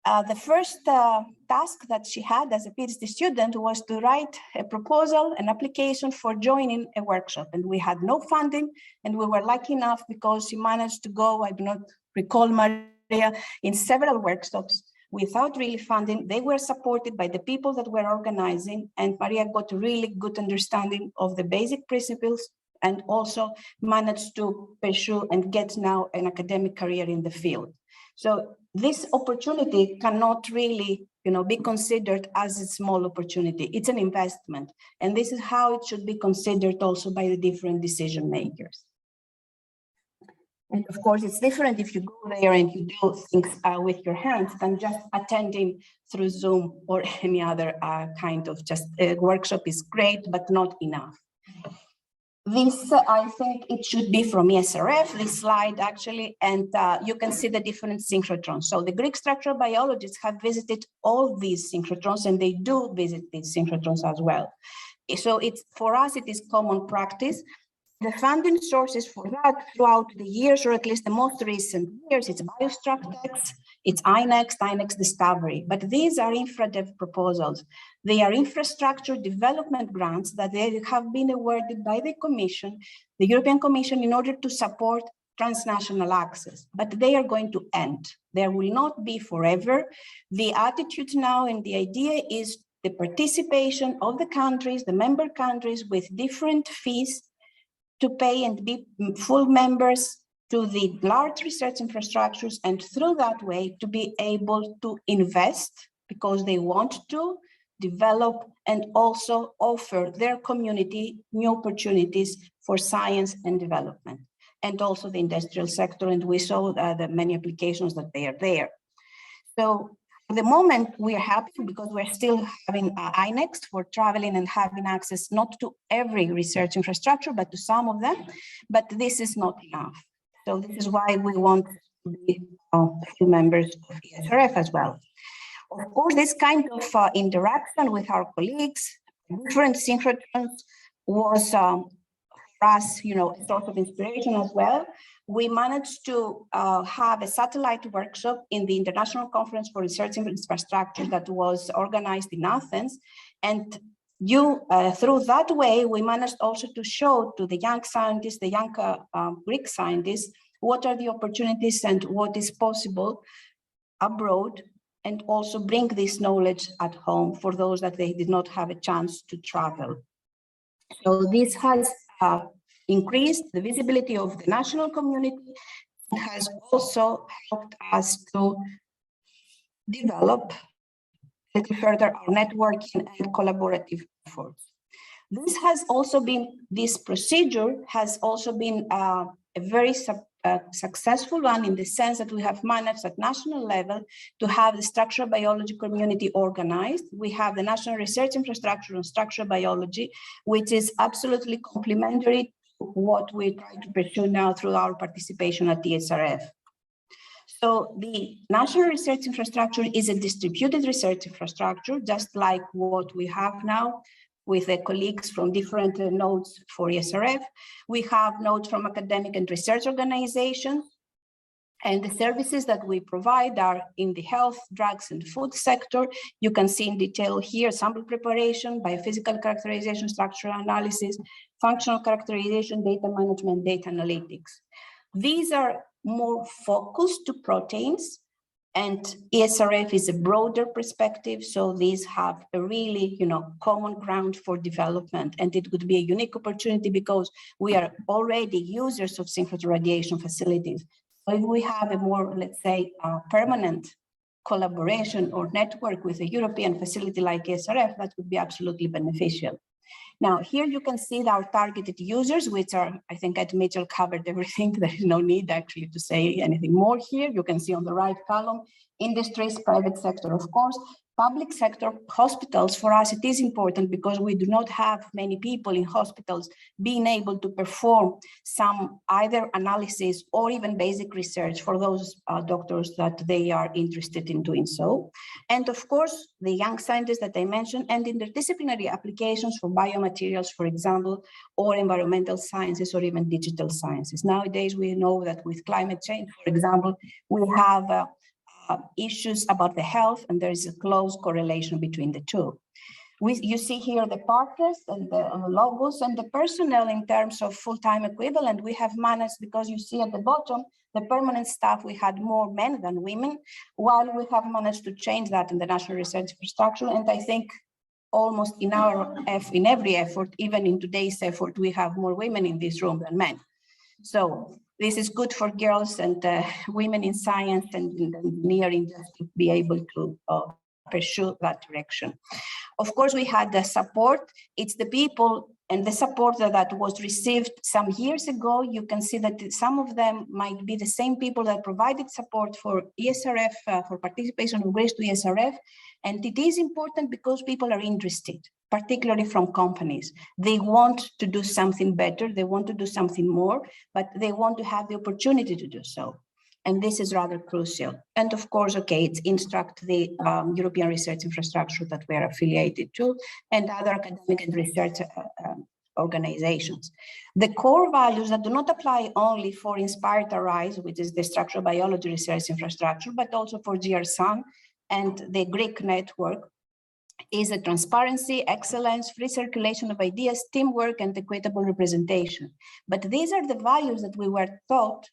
The first task that she had as a PhD student was to write a proposal, an application for joining a workshop. And we had no funding, and we were lucky enough because she managed to go, I do not recall Maria, in several workshops without really funding. They were supported by the people that were organizing, and Maria got a really good understanding of the basic principles and also managed to pursue and get now an academic career in the field. So this opportunity cannot really, be considered as a small opportunity. It's an investment. And this is how it should be considered also by the different decision makers. And of course, it's different if you go there and you do things with your hands than just attending through Zoom or any other kind of just workshop is great, but not enough. This, I think it should be from ESRF, this slide actually, and you can see the different synchrotrons. So the Greek structural biologists have visited all these synchrotrons, and they do visit these synchrotrons as well. So it's, for us, it is common practice. The funding sources for that throughout the years, or at least the most recent years, it's Biosacs, it's INEXT Discovery, but these are infradev proposals. They are infrastructure development grants that they have been awarded by the Commission, the European Commission, in order to support transnational access, but they are going to end. There will not be forever. The attitude now and the idea is the participation of the countries, the member countries, with different fees to pay and be full members to the large research infrastructures, and through that way to be able to invest because they want to develop and also offer their community new opportunities for science and development, and also the industrial sector. And we saw the many applications that they are there. So at the moment, we are happy because we're still having INEXT for traveling and having access not to every research infrastructure, but to some of them. But this is not enough. So this is why we want to be full members of ESRF as well. Of course, this kind of interaction with our colleagues, different synchrotrons, was for us, a sort of inspiration as well. We managed to have a satellite workshop in the International Conference for Research Infrastructure that was organized in Athens. And through that way, we managed also to show to the young scientists, the young Greek scientists, what are the opportunities and what is possible abroad, and also bring this knowledge at home for those that they did not have a chance to travel. So this has increased the visibility of the national community. It has also helped us to develop a little further our networking and collaborative efforts. This procedure has also been a very successful one, in the sense that we have managed at national level to have the structural biology community organized. We have the National Research Infrastructure on Structural Biology, which is absolutely complementary what we try to pursue now through our participation at ESRF. So the National Research Infrastructure is a distributed research infrastructure, just like what we have now with the colleagues from different nodes for ESRF. We have nodes from academic and research organizations, and the services that we provide are in the health, drugs, and food sector. You can see in detail here: sample preparation, biophysical characterization, structural analysis, functional characterization, data management, data analytics. These are more focused to proteins, and ESRF is a broader perspective. So these have a really, common ground for development, and it would be a unique opportunity because we are already users of synchrotron radiation facilities. So if we have a more, let's say, permanent collaboration or network with a European facility like ESRF, that would be absolutely beneficial. Now, here you can see our targeted users, which are, I think Ed Mitchell covered everything. There is no need actually to say anything more here. You can see on the right column, industries, private sector, of course. Public sector, hospitals, for us, it is important because we do not have many people in hospitals being able to perform some either analysis or even basic research for those doctors that they are interested in doing so. And of course, the young scientists that I mentioned, and interdisciplinary applications for biomaterials, for example, or environmental sciences, or even digital sciences. Nowadays, we know that with climate change, for example, we have issues about the health, and there is a close correlation between the two. You see here the partners and the logos and the personnel in terms of full-time equivalent. We have managed, because you see at the bottom, the permanent staff, we had more men than women, while we have managed to change that in the National Research Infrastructure. And I think almost in every effort, even in today's effort, we have more women in this room than men. So this is good for girls and women in science and in engineering, just to be able to pursue that direction. Of course, we had the support. It's the people and the support that was received some years ago. You can see that some of them might be the same people that provided support for ESRF, for participation of Greece to ESRF. And it is important because people are interested, particularly from companies. They want to do something better, they want to do something more, but they want to have the opportunity to do so. And this is rather crucial. And of course, okay, it's Instruct, the European research infrastructure that we are affiliated to, and other academic and research organizations. The core values that do not apply only for Inspired Arise, which is the structural biology research infrastructure, but also for GrSUN and the Greek network, is the transparency, excellence, free circulation of ideas, teamwork, and equitable representation. But these are the values that we were taught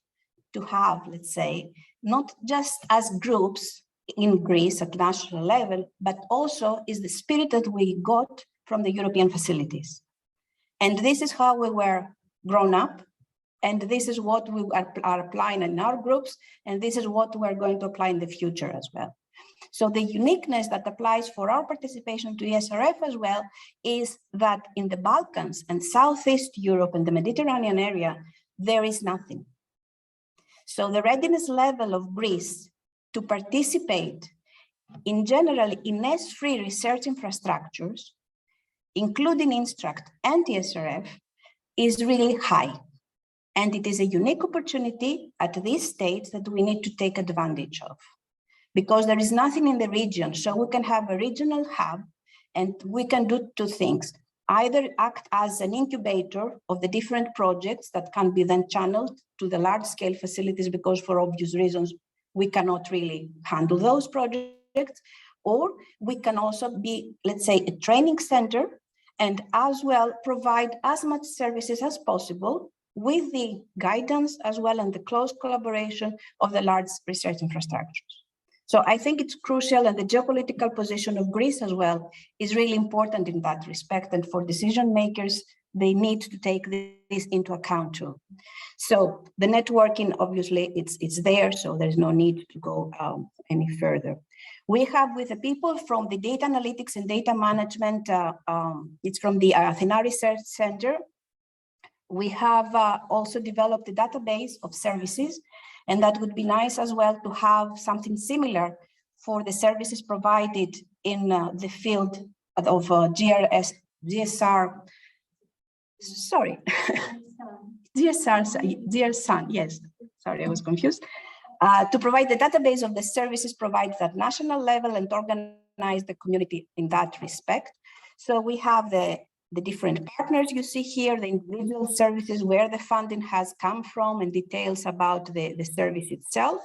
to have, let's say, not just as groups in Greece at national level, but also is the spirit that we got from the European facilities. And this is how we were grown up, and this is what we are applying in our groups, and this is what we're going to apply in the future as well. So the uniqueness that applies for our participation to ESRF as well is that in the Balkans and Southeast Europe and the Mediterranean area, there is nothing. So the readiness level of Greece to participate in general in S-free research infrastructures, including Instruct and ESRF, is really high. And it is a unique opportunity at this stage that we need to take advantage of, because there is nothing in the region. So we can have a regional hub and we can do two things. Either act as an incubator of the different projects that can be then channeled to the large scale facilities, because for obvious reasons, we cannot really handle those projects. Or we can also be, let's say, a training center and as well provide as much services as possible with the guidance as well and the close collaboration of the large research infrastructures. So I think it's crucial, and the geopolitical position of Greece as well is really important in that respect. And for decision makers, they need to take this into account too. So the networking, obviously, it's there, so there's no need to go any further. We have with the people from the data analytics and data management, it's from the Athena Research Center. We have also developed a database of services, and that would be nice as well to have something similar for the services provided in the field of GrSUN, yes, sorry, I was confused. To provide the database of the services provided at national level and organize the community in that respect. So we have the different partners you see here, the individual services, where the funding has come from, and details about the service itself.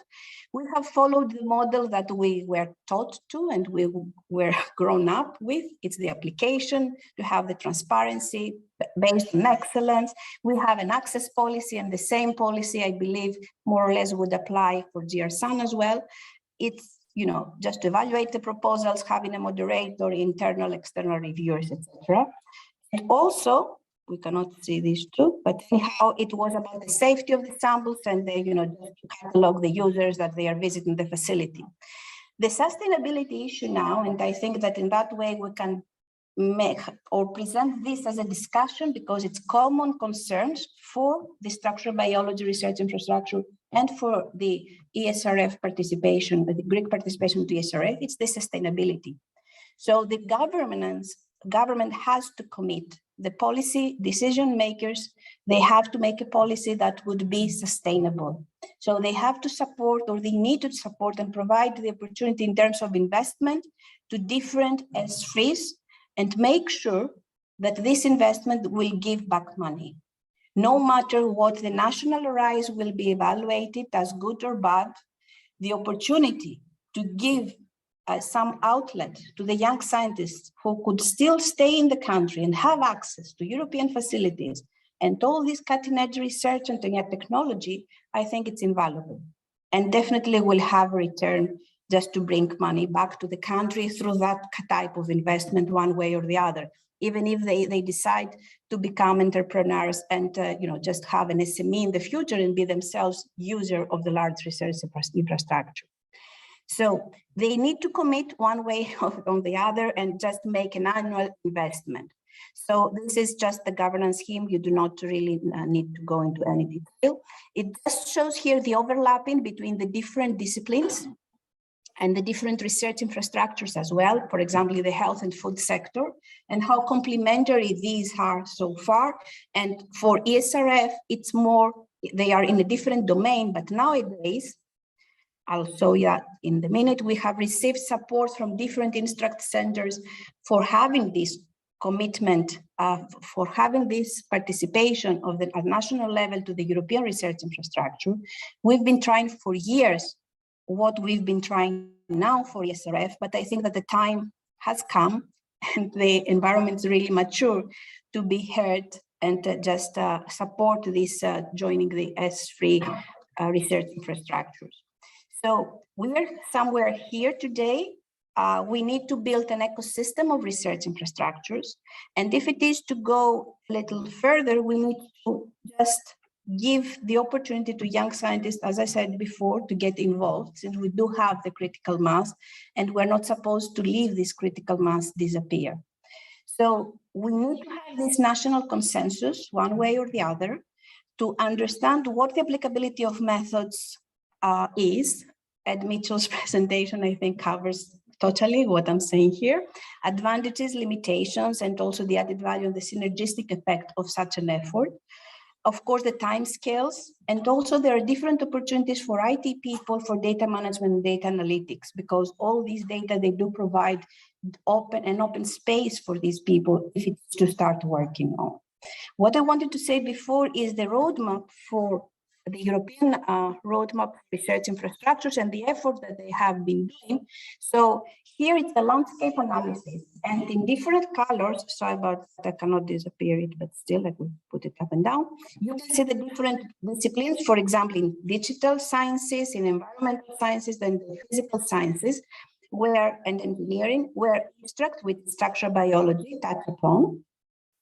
We have followed the model that we were taught to and we were grown up with. It's the application to have the transparency based on excellence. We have an access policy, and the same policy, I believe, more or less would apply for GrSUN as well. It's, you know, just to evaluate the proposals, having a moderator, internal, external reviewers, etc. And also, we cannot see these two, but anyhow, it was about the safety of the samples and the, you know, to catalog the users that they are visiting the facility. The sustainability issue now, and I think that in that way we can make or present this as a discussion, because it's common concerns for the structural biology research infrastructure and for the ESRF participation, the Greek participation to ESRF, it's the sustainability. So the government has to commit. The policy decision makers, they have to make a policy that would be sustainable. So they have to support, or they need to support and provide the opportunity in terms of investment to different S3s, and make sure that this investment will give back money. No matter what the national rise will be evaluated as good or bad, the opportunity to give some outlet to the young scientists who could still stay in the country and have access to European facilities and all this cutting-edge research and technology, I think it's invaluable. And definitely will have a return just to bring money back to the country through that type of investment one way or the other. even if they decide to become entrepreneurs and just have an SME in the future and be themselves user of the large research infrastructure. So they need to commit one way or on the other and just make an annual investment. So this is just the governance scheme. You do not really need to go into any detail. It just shows here the overlapping between the different disciplines and the different research infrastructures as well, for example, the health and food sector, and how complementary these are so far. And for ESRF, it's more, they are in a different domain, but nowadays, I'll show you that in a minute, we have received support from different instruct centers for having this commitment, for having this participation of the at national level to the European research infrastructure. We've been trying for years what we've been trying now for ESRF, but I think that the time has come and the environment is really mature to be heard and just support this joining the S3 research infrastructures. So we're somewhere here today. We need to build an ecosystem of research infrastructures. And if it is to go a little further, we need to just give the opportunity to young scientists, as I said before, to get involved, since we do have the critical mass, and we're not supposed to leave this critical mass disappear. So we need to have this national consensus, one way or the other, to understand what the applicability of methods is. Ed Mitchell's presentation, I think, covers totally what I'm saying here. Advantages, limitations, and also the added value and the synergistic effect of such an effort. Of course, the time scales, and also there are different opportunities for IT people for data management and data analytics, because all these data, they do provide an open space for these people if it's to start working on. What I wanted to say before is the roadmap for the European roadmap research infrastructures and the efforts that they have been doing. So here it's a landscape analysis, and in different colors, sorry about that, I cannot disappear it, but still I will put it up and down. You can see the different disciplines, for example, in digital sciences, in environmental sciences, and physical sciences, and engineering, where with structural biology touch upon.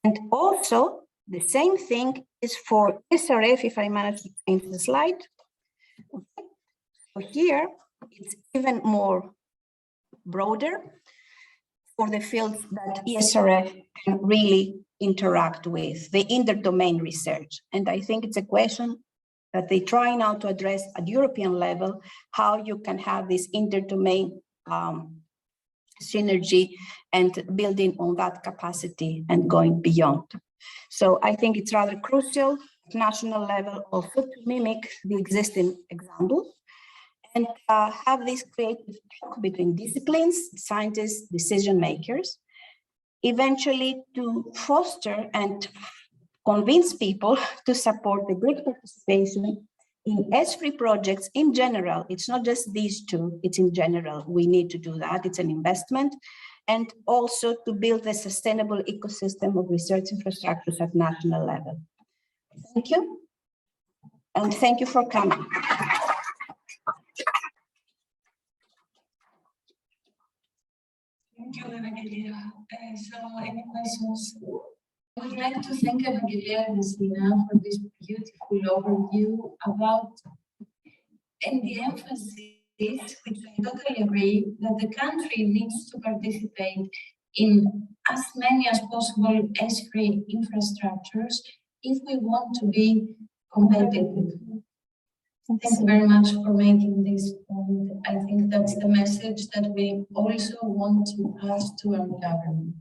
And also, the same thing is for ESRF, if I manage to change the slide. So here, it's even more broader for the fields that ESRF can really interact with, the inter-domain research. And I think it's a question that they try now to address at European level, how you can have this inter-domain synergy and building on that capacity and going beyond. So I think it's rather crucial at national level also to mimic the existing examples and have this creative talk between disciplines, scientists, decision makers, eventually to foster and convince people to support the Greek participation in S3 projects in general. It's not just these two, it's in general. We need to do that, it's an investment. And also to build a sustainable ecosystem of research infrastructures at national level. Thank you. And thank you for coming. Thank you, Evangelia. So any questions? I would like to thank Evangelia and Sina for this beautiful overview about, and the emphasis, which I totally agree, that the country needs to participate in as many as possible S3 infrastructures if we want to be competitive. Thank you very much for making this point. I think that's the message that we also want to pass to our government.